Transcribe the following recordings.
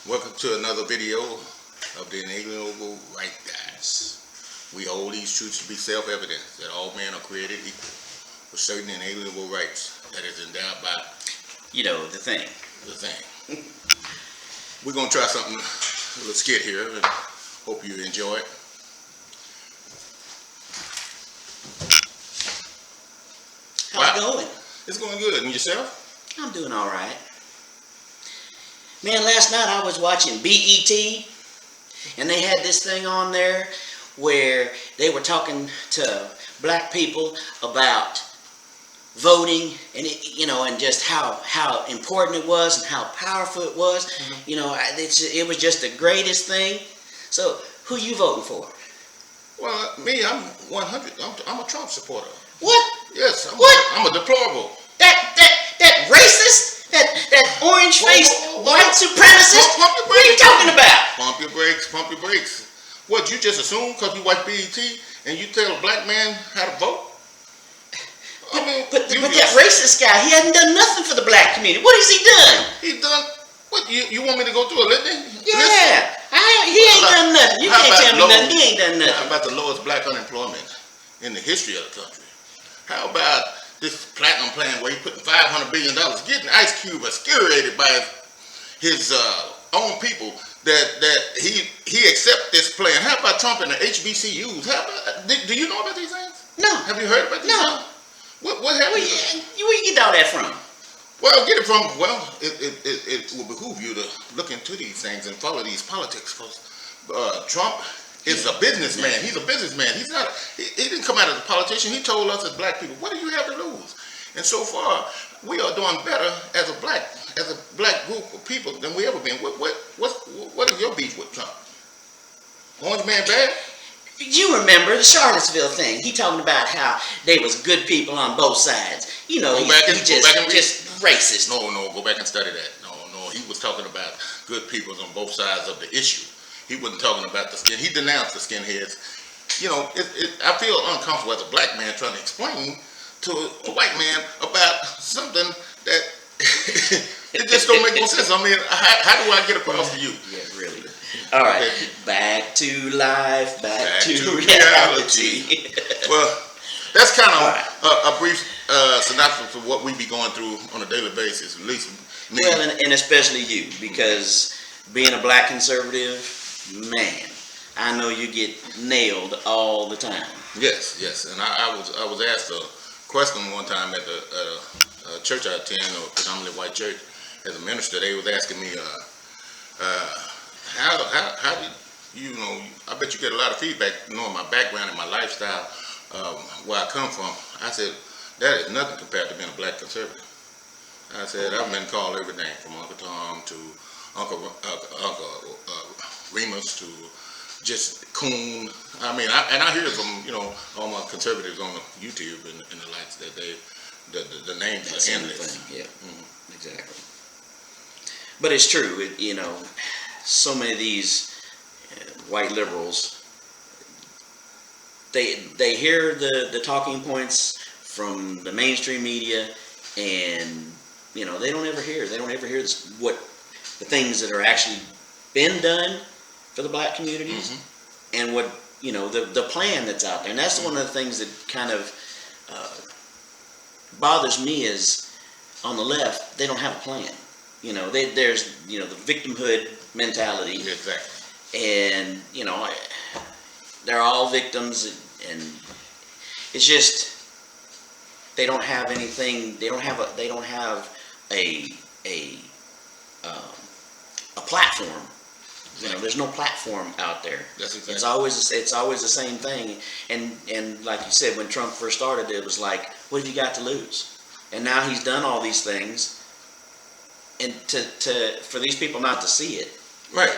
Welcome to another video of the Inalienable Right Guys. We hold these truths to be self-evident, that all men are created equal, with certain inalienable rights that is endowed by, the thing. the thing. We're going to try something, a little skit here, and hope you enjoy it. How's it going? It's going good. And yourself? I'm doing all right. Man, last night I was watching BET, and they had this thing on there where they were talking to black people about voting, and and just how important it was and how powerful it was. It was just the greatest thing. So, who you voting for? Well, me, I'm 100. I'm a Trump supporter. What? Yes. I'm a deplorable. That racist? That orange-faced white supremacist? What are you talking about? Pump your brakes, pump your brakes. What, you just assume because you watch BET and you tell a black man how to vote? But that racist guy, he hasn't done nothing for the black community. What has he done? He done, what, you want me to go through a litany? Yeah, he ain't done nothing. You can't tell me nothing. He ain't done nothing. How about the lowest black unemployment in the history of the country? How about this platinum plan where he putting $500 billion, getting Ice Cube excoriated by his own people that he accept this plan? How about Trump and the HBCUs? Do you know about these things? No. Have you heard about these things? What happened? Where you get all that from? Well, get it from, it will behoove you to look into these things and follow these politics, because Trump is a businessman. He's a businessman. He's not. He didn't come out as a politician. He told us as black people, what do you have to lose? And so far, we are doing better as a black group of people than we ever been. What is your beef with Trump? Orange man bad? You remember the Charlottesville thing? He talking about how they was good people on both sides. He's just racist. No, go back and study that. No. He was talking about good people on both sides of the issue. He wasn't talking about the skin. He denounced the skinheads. I feel uncomfortable as a black man trying to explain to a white man about something that it just don't make no sense. I mean, how do I get across to you? Yeah, really. All right, okay. Back to life, back to reality. Well, that's kind of a brief synopsis of what we be going through on a daily basis, at least me. Well, and especially you, because being a black conservative, man, I know you get nailed all the time. Yes, and I was asked a question one time at a church I attend, a predominantly white church. As a minister, they was asking me, how did I bet you get a lot of feedback knowing my background and my lifestyle, where I come from. I said, that is nothing compared to being a black conservative. I said, I've been called everything from Uncle Tom to Uncle Remus to just coon. I mean, I hear from all my conservatives on YouTube and the likes that the names are endless. Yeah, exactly. But it's true. So many of these white liberals, they hear the talking points from the mainstream media, and they don't ever hear what the things that are actually been done for the black communities, and what the plan that's out there. And that's one of the things that kind of bothers me is on the left, they don't have a plan. There's the victimhood mentality. Exactly. And they're all victims, and it's just they don't have anything. They don't have a platform. There's no platform out there. That's exactly. It's always the same thing. And like you said, when Trump first started, it was like, what have you got to lose? And now he's done all these things, and for these people not to see it, right?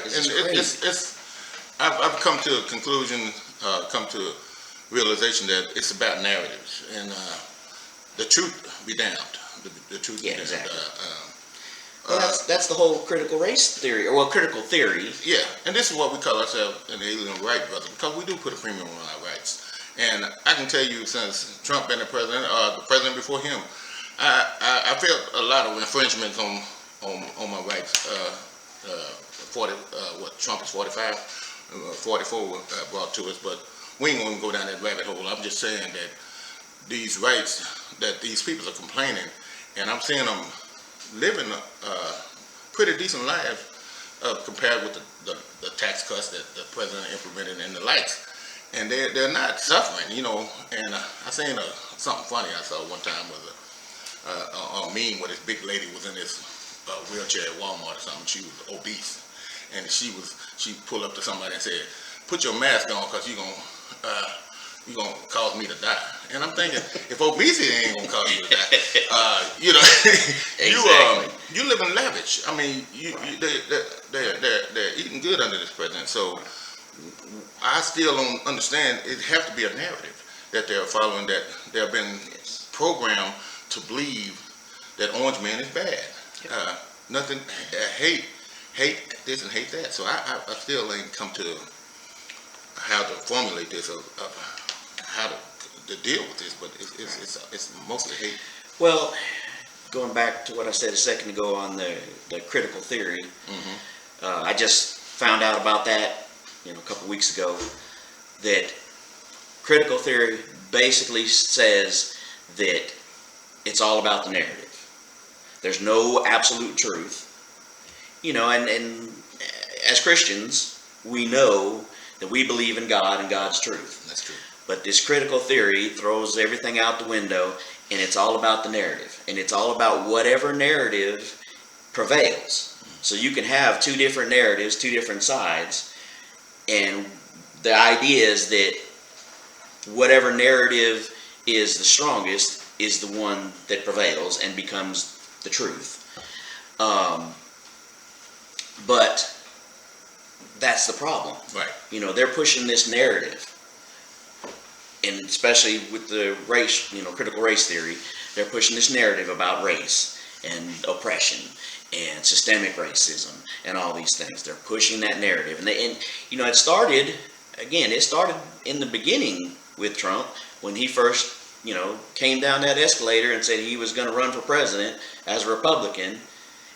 I've come to a conclusion, come to a realization that it's about narratives, and the truth be damned. The truth. Yeah, be damned. Exactly. Well, that's the whole critical race theory, or critical theory. Yeah, and this is what we call ourselves an alien right, brother, because we do put a premium on our rights. And I can tell you, since Trump been the president, the president before him, I felt a lot of infringements on my rights. Trump is 45, 44 brought to us, but we ain't gonna go down that rabbit hole. I'm just saying that these rights that these people are complaining, and I'm seeing them living pretty decent lives compared with the tax cuts that the president implemented and the likes, and they're not suffering, you know. And I seen something funny I saw one time was a meme where this big lady was in this wheelchair at Walmart or something. She was obese, and she pulled up to somebody and said, "Put your mask on, cause you're gonna cause me to die." And I'm thinking, if obesity ain't gonna cause you to die, you know, Exactly. you live in lavish. I mean, they're eating good under this president. So I still don't understand. It have to be a narrative that they're following, that they've been programmed to believe that orange man is bad. Nothing, hate this and hate that. So I still ain't come to how to formulate this of how to deal with this, but it's mostly hate. Well, going back to what I said a second ago on the critical theory, I just found out about that, a couple weeks ago, that critical theory basically says that it's all about the narrative. There's no absolute truth, and as Christians, we know that we believe in God and God's truth. That's true. But this critical theory throws everything out the window, and it's all about the narrative. And it's all about whatever narrative prevails. So you can have two different narratives, two different sides, and the idea is that whatever narrative is the strongest is the one that prevails and becomes the truth. But that's the problem. Right. They're pushing this narrative, and especially with the race, critical race theory, they're pushing this narrative about race and oppression and systemic racism and all these things. They're pushing that narrative, and it started in the beginning with Trump when he first, came down that escalator and said he was going to run for president as a Republican,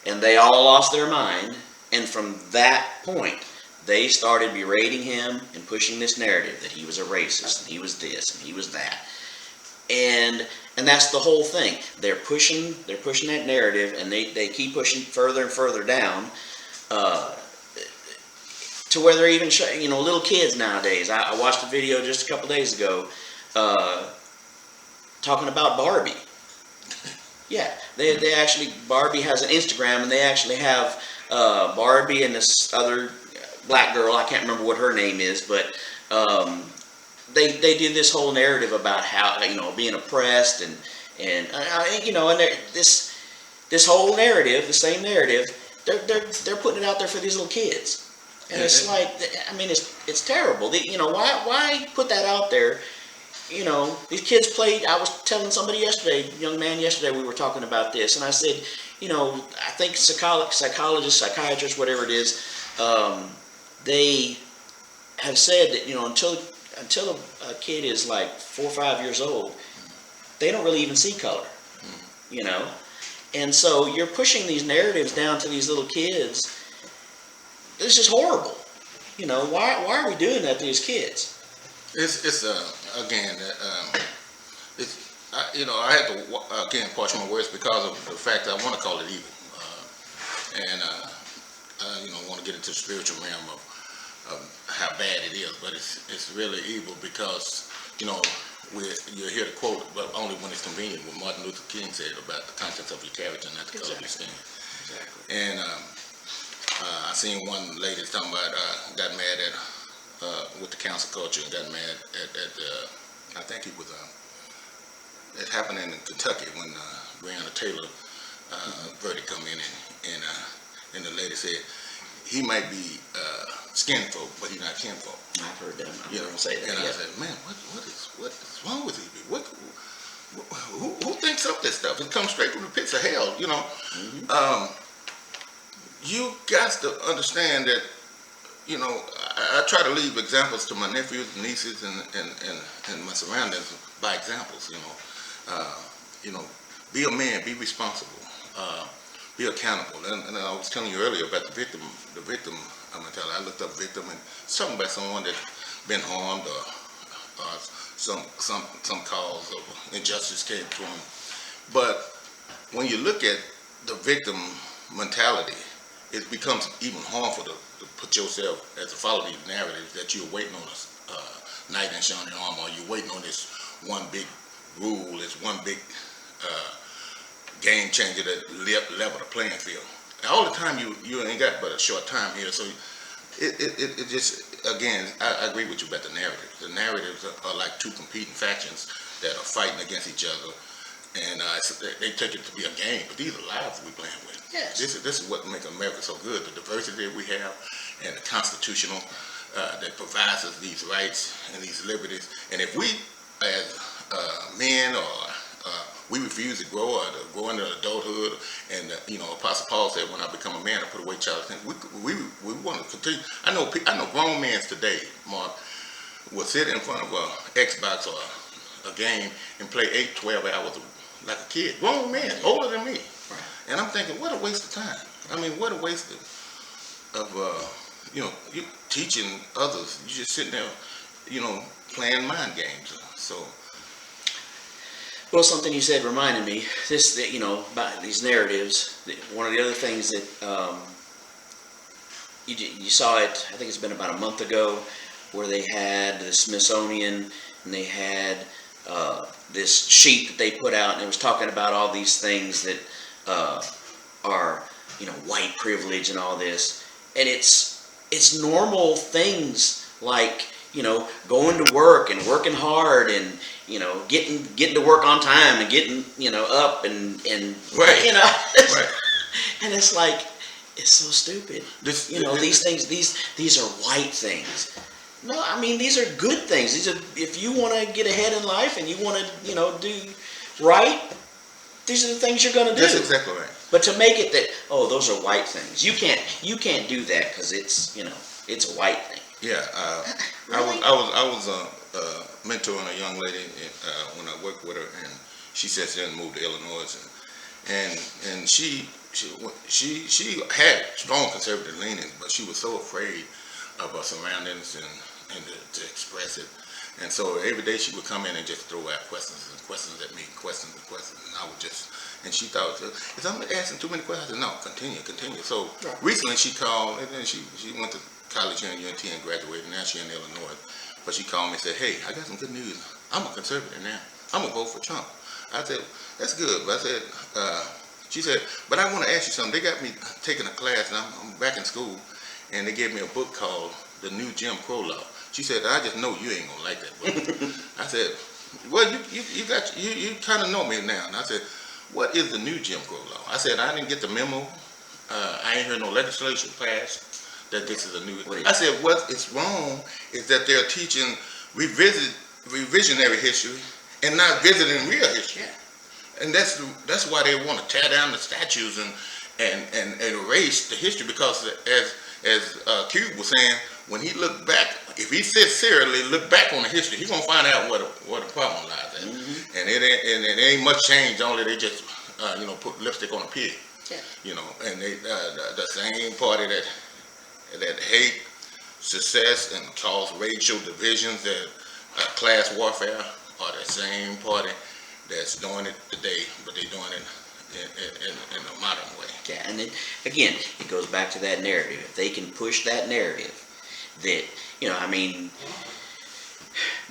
and they all lost their mind. And from that point, they started berating him and pushing this narrative that he was a racist, and he was this, and he was that. And that's the whole thing. They're pushing that narrative, and they keep pushing further and further down to where they're even showing, little kids nowadays. I watched a video just a couple days ago talking about Barbie. Yeah, they actually, Barbie has an Instagram, and they actually have Barbie and this other black girl, I can't remember what her name is, but they do this whole narrative about how, being oppressed and this whole narrative, the same narrative, they're putting it out there for these little kids. And it's like, it's terrible. Why put that out there? These kids played. I was telling somebody yesterday, young man yesterday, we were talking about this, and I said, I think psychologists, psychiatrists, whatever it is, they have said that, until a kid is like 4 or 5 years old, they don't really even see color, and so you're pushing these narratives down to these little kids. This is horrible. Why are we doing that to these kids? It's again, I had to again watch my words because of the fact that I want to call it evil, and want to get into the spiritual realm of how bad it is, but it's really evil because you hear the quote, but only when it's convenient. What Martin Luther King said about the contents of your character, not the color of your skin. Exactly. And I seen one lady talking about got mad at with the council culture and got mad at I think it was it happened in Kentucky when Breonna Taylor verdict come in and the lady said he might be skin folk, but he's not kin folk. I've heard them. I'm gonna say that. And I said, man, what is wrong with these people? Who thinks up this stuff? It comes straight from the pits of hell, You got to understand that, I try to leave examples to my nephews, nieces, and my surroundings by examples. Be a man, be responsible. be accountable. And I was telling you earlier about the victim mentality. I looked up victim, and it's talking about someone that's been harmed or some cause of injustice came to them. But when you look at the victim mentality, it becomes even harmful to put yourself as to follow these narratives that you're waiting on a knight in shining armor, or you're waiting on this one big rule, this one big game changer that level the playing field. And all the time you ain't got but a short time here, so it just, again, I agree with you about the narrative. The narratives are like two competing factions that are fighting against each other, and they take it to be a game, but these are lives we're playing with. Yes. This is what makes America so good, the diversity that we have, and the constitutional that provides us these rights and these liberties. And if we, as men, or we refuse to grow or to grow into adulthood, and Apostle Paul said, "When I become a man, I put away childish things." We want to continue. I know grown men today, Mark, will sit in front of a Xbox or a game and play 8, 12 hours like a kid. Grown men, older than me. Right. And I'm thinking, what a waste of time. I mean, what a waste of you teaching others. You just sitting there, playing mind games. So. Well, something you said reminded me, about these narratives. One of the other things that you saw it, I think it's been about a month ago, where they had the Smithsonian, and they had this sheet that they put out, and it was talking about all these things that are, white privilege and all this. And it's normal things like, going to work and working hard and, getting to work on time and getting, up and right. Right. Right. And it's like, it's so stupid. These things, these are white things. No, I mean, these are good things. These are, if you want to get ahead in life and you want to, do right, these are the things you're going to do. That's exactly right. But to make it that, those are white things. You can't do that because it's, it's a white thing. Yeah, Really? I was mentoring a young lady when I worked with her, and she said she hadn't moved to Illinois, and she had strong conservative leanings, but she was so afraid of her surroundings and to express it. And so every day she would come in and just throw out questions at me, questions, and I would just, and she thought, is I'm asking too many questions? I said, no, continue. So recently she called, and then she went to college here in UNT and graduated. Now she's in Illinois. But she called me and said, hey, I got some good news. I'm a conservative now. I'm going to vote for Trump. I said, that's good. But I said, she said, but I want to ask you something. They got me taking a class, and I'm back in school, and they gave me a book called The New Jim Crow Law. She said, I just know you ain't going to like that book. I said, well, you kind of know me now. And I said, what is the new Jim Crow Law? I said, I didn't get the memo. I ain't heard no legislation passed that this is a new. I said, what is wrong is that they're teaching revisionary history and not visiting real history. Yeah. And that's why they want to tear down the statues and erase the history, because as Cube was saying, when he looked back, if he sincerely look back on the history, he's gonna find out where the problem lies at. Mm-hmm. And it ain't much change. Only they just put lipstick on a pig. Yeah. And they the same party that hate success and cause racial divisions, that class warfare, are the same party that's doing it today, but they're doing it in a modern way. Yeah, and then again, it goes back to that narrative. If they can push that narrative, that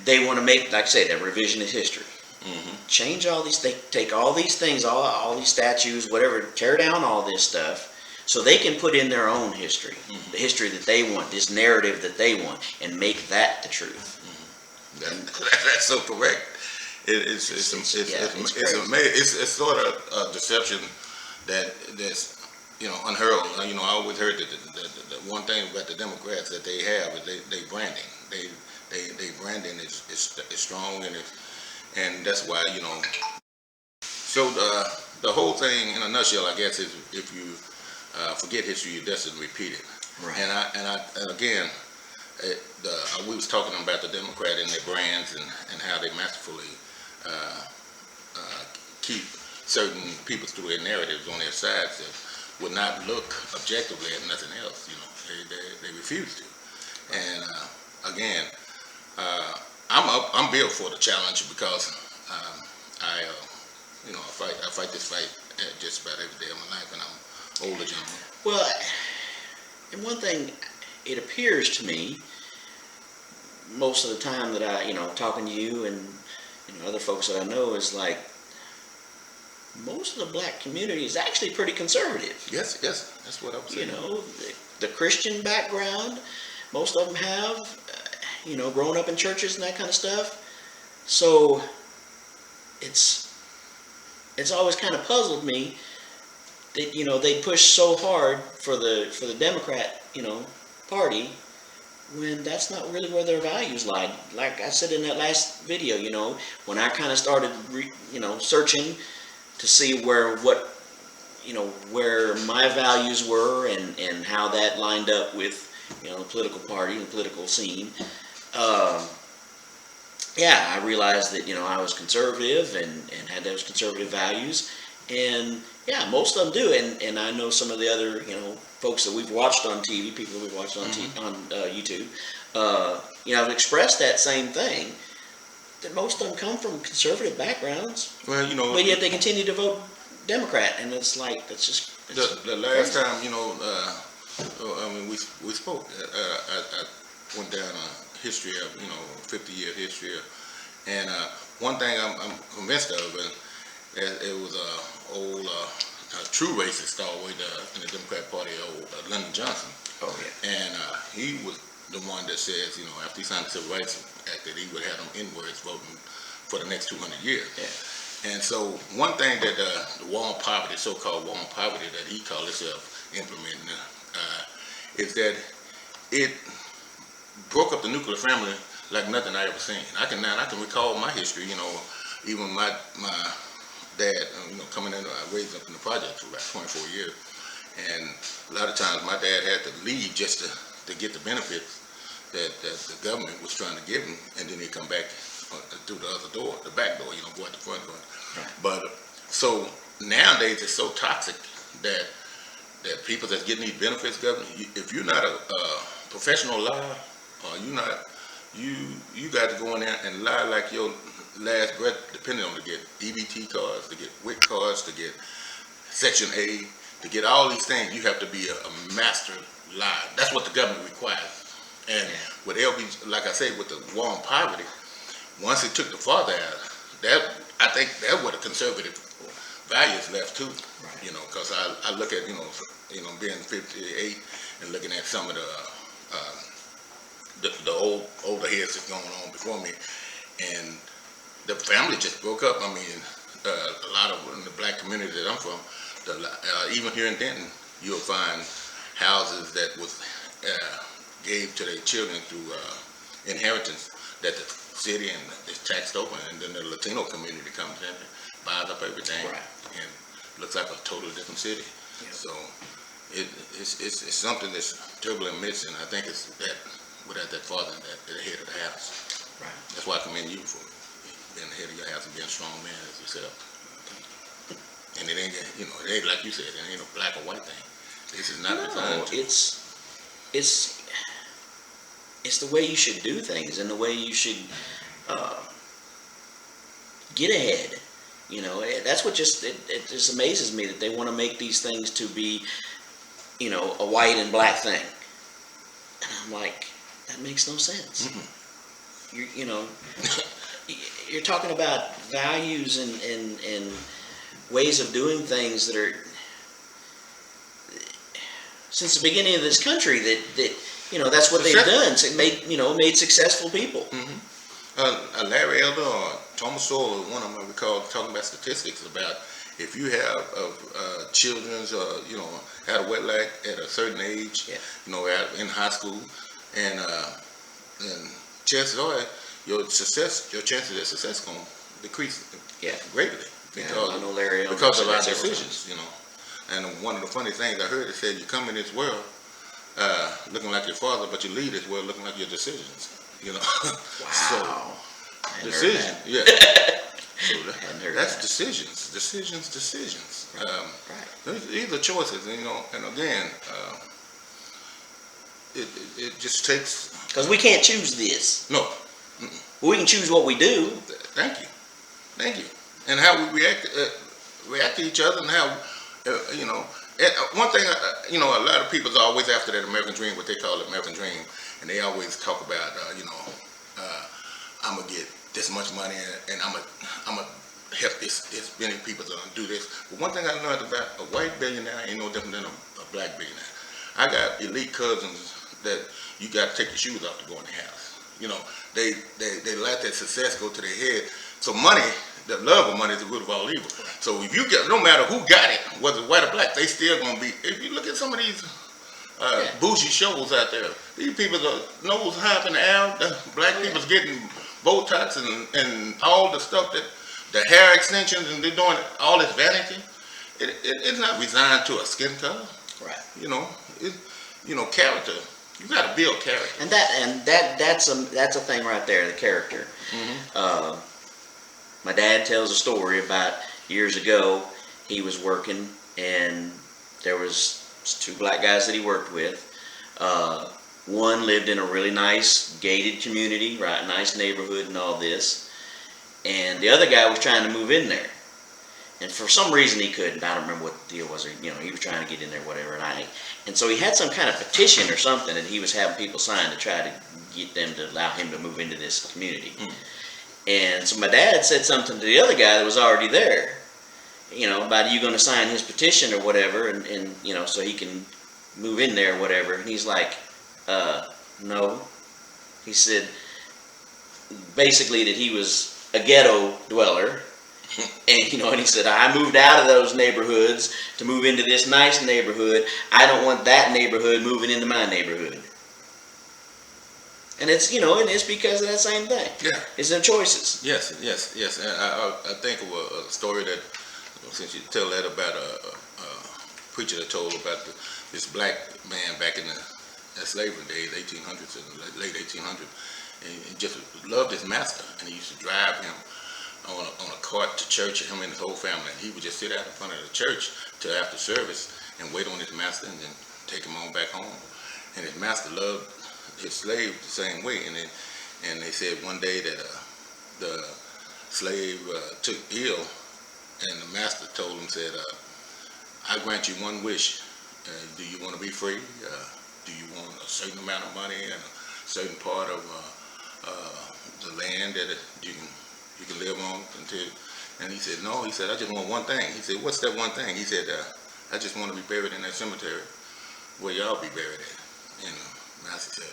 they want to make, like I say, that revisionist history. Mm-hmm. Change all these. They take all these things, all these statues, whatever, tear down all this stuff, so they can put in their own history, mm-hmm. the history that they want, this narrative that they want, and make that the truth. Mm-hmm. That's so correct. It's sort of a deception that's unheard. I always heard that the one thing about the Democrats that they have is they branding. They branding is strong, and that's why So the whole thing in a nutshell, I guess, is if you forget history, you're destined to repeat it. Right. And again, we was talking about the Democrat and their brands and how they masterfully keep certain people through their narratives on their sides. would not look objectively at nothing else. They refuse to. And again, I'm built for the challenge because I fight this fight just about every day of my life, and I'm older gentleman. Well, and one thing, it appears to me, most of the time that I, talking to you and other folks that I know, is like most of the black community is actually pretty conservative. Yes, that's what I'm saying. The Christian background, most of them have, grown up in churches and that kind of stuff. So it's always kind of puzzled me that they push so hard for the Democrat party when that's not really where their values lie. Like I said in that last video, when I kind of started searching to see where my values were and how that lined up with the political party and the political scene. I realized that I was conservative and had those conservative values, and most of them do. And I know some of the other folks that we've watched on TV, people we've watched on on YouTube, have expressed that same thing. That most of them come from conservative backgrounds. Well, but yet they continue to vote Democrat, and it's like that's just the last time we spoke. I went down a history of 50-year history, and one thing I'm convinced of, and it was a true racist always in the Democrat Party, Lyndon Johnson. Oh yeah. And he was the one that says, after he signed the Civil Rights Act, that he would have them N-words voting for the next 200 years. Yeah. And so one thing that the war on poverty, so-called war on poverty, that he called himself implementing, is that it broke up the nuclear family like nothing I ever seen. I can recall my history. Even my dad, coming in, I raised up in the projects for about 24 years, and a lot of times my dad had to leave just to get the benefits that the government was trying to give him, and then he'd come back through the other door, the back door, go out the front door. Right. But so nowadays it's so toxic that people that's getting these benefits, government, if you're not a professional liar, or you got to go in there and lie like your last breath, depending on to get EBT cards, to get WIC cards, to get Section A, to get all these things. You have to be a master liar. That's what the government requires. And with LB, like I said, with the war on poverty, once it took the father out, I think that what the conservative values left too. Right. Because I look at being 58 and looking at some of the older heads that's going on before me, and the family just broke up. I mean, a lot of in the black community that I'm from, even here in Denton, you'll find houses that was gave to their children through inheritance that the city and is taxed open, and then the Latino community comes in and buys up everything, right, and looks like a totally different city. Yeah. So it's something that's terribly amiss, and I think it's that without that father at the head of the house. Right. That's why I commend you for being the head of your house and being a strong man as yourself. And it ain't, it ain't like you said, it ain't a black or white thing. This is not designed to. It's the way you should do things and the way you should get ahead. That's what it just amazes me that they want to make these things to be, a white and black thing. And I'm like, that makes no sense. Mm-hmm. You're talking about values and ways of doing things that are since the beginning of this country that that's what they've done. So it made successful people. Mm-hmm. Larry Elder or Thomas Sowell, one of them I recall talking about statistics about if you have children's had a wetback at a certain age, in high school, and chances are your chances of success gonna decrease greatly because of our decisions, And one of the funny things I heard, it said you come in this world looking like your father, but you leave this world looking like your decisions. Wow. So decision, yeah. So Hadn't heard that's that. decisions. Right. These are choices, and again, it just takes Because we can't choose this. no. We can choose what we do. Thank you, and how we react to each other, and how one thing, a lot of people are always after that American dream, what they call the American dream, and they always talk about, I'm gonna get this much money, and I'm gonna help this many people to do this. But one thing I learned about a white billionaire ain't no different than a black billionaire. I got elite cousins that you got to take your shoes off to go in the house. They let that success go to their head. So money, the love of money is the root of all evil. So if you get, no matter who got it, whether it's white or black, they still gonna be. If you look at some of these bougie shows out there, these people are nose high up in the air. The black people's getting Botox and all the stuff that the hair extensions, and they're doing all this vanity. It's not resigned to a skin color. Right. Character. You got to build character. And that's a thing right there, the character. Mm-hmm. My dad tells a story about years ago. He was working, and there was two black guys that he worked with. One lived in a really nice gated community, right, nice neighborhood and all this. And the other guy was trying to move in there. And for some reason he couldn't. I don't remember what the deal was. He was trying to get in there, whatever. And so he had some kind of petition or something that he was having people sign to try to get them to allow him to move into this community. And so my dad said something to the other guy that was already there, about you going to sign his petition or whatever, and so he can move in there or whatever. And he's like, no. He said basically that he was a ghetto dweller. And and he said, I moved out of those neighborhoods to move into this nice neighborhood. I don't want that neighborhood moving into my neighborhood. And it's and it's because of that same thing. Yeah. It's their choices. Yes. And I think of a story that, since you tell that about a preacher that told about this black man back in the slavery days, 1800s and late 1800s, and he just loved his master, and he used to drive him on a cart to church, him and his whole family. And he would just sit out in front of the church till after service and wait on his master, and then take him on back home. And his master loved his slave the same way. And they said one day that the slave took ill, and the master told him, said, I grant you one wish. Do you want to be free? Do you want a certain amount of money and a certain part of the land that you can live on until? And he said, no. He said, I just want one thing. He said, what's that one thing? He said, I just want to be buried in that cemetery where y'all be buried at. And the master said,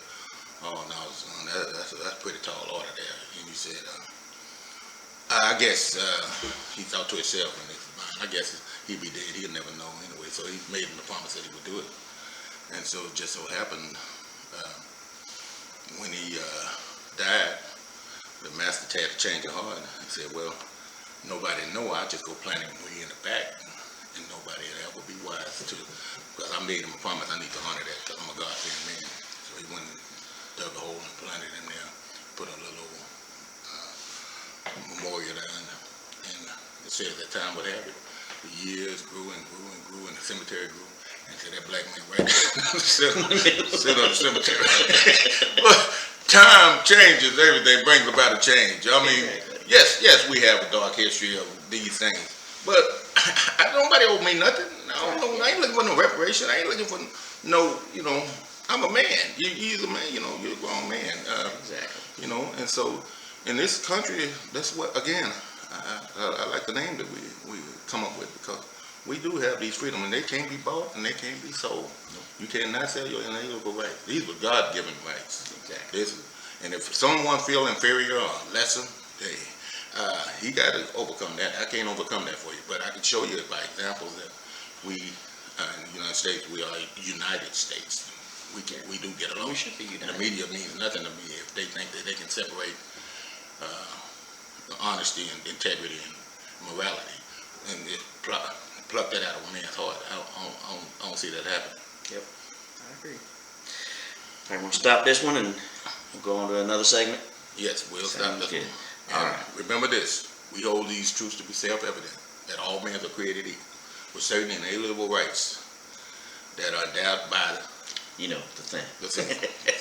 oh no, son, that's pretty tall order there. And he said, I guess he thought to himself in his mind, I guess he'd be dead. He'd never know anyway. So he made him the promise that he would do it. And so it just so happened when he died, the master had to change of heart. He said, well, nobody know. I just go plant him way in the back, and nobody will ever be wise to, because I made him a promise. I need to honor that because I'm a God-fearing man. So he went and dug a hole and planted him there, put a little memorial there, and it says that time would have it. The years grew and grew and grew, and the cemetery grew. And so that black man right there sit on the cemetery. But time changes everything, brings about a change. I mean, yes, we have a dark history of these things, but nobody owe me nothing. I ain't looking for no reparation. I ain't looking for no, I'm a man. You're a man. You're a grown man. Exactly. And so in this country, that's what, again, I like the name that we come up with, because we do have these freedoms, and they can't be bought and they can't be sold. You cannot sell your inalienable rights. These were God-given rights. Exactly. And if someone feel inferior or lesser, he got to overcome that. I can't overcome that for you, but I can show you by examples that we in the United States, we are United States. We do get along. We should be united. The media means nothing to me if they think that they can separate honesty and integrity and morality and pluck that out of a man's heart. I don't see that happen. Yep, I agree. All right, we'll stop this one and we'll go on to another segment. Yes, we'll stop Sounds this good. one. All right. Remember this: We hold these truths to be self-evident, that all men are created equal, with certain inalienable rights that are endowed by You know, the thing. the thing.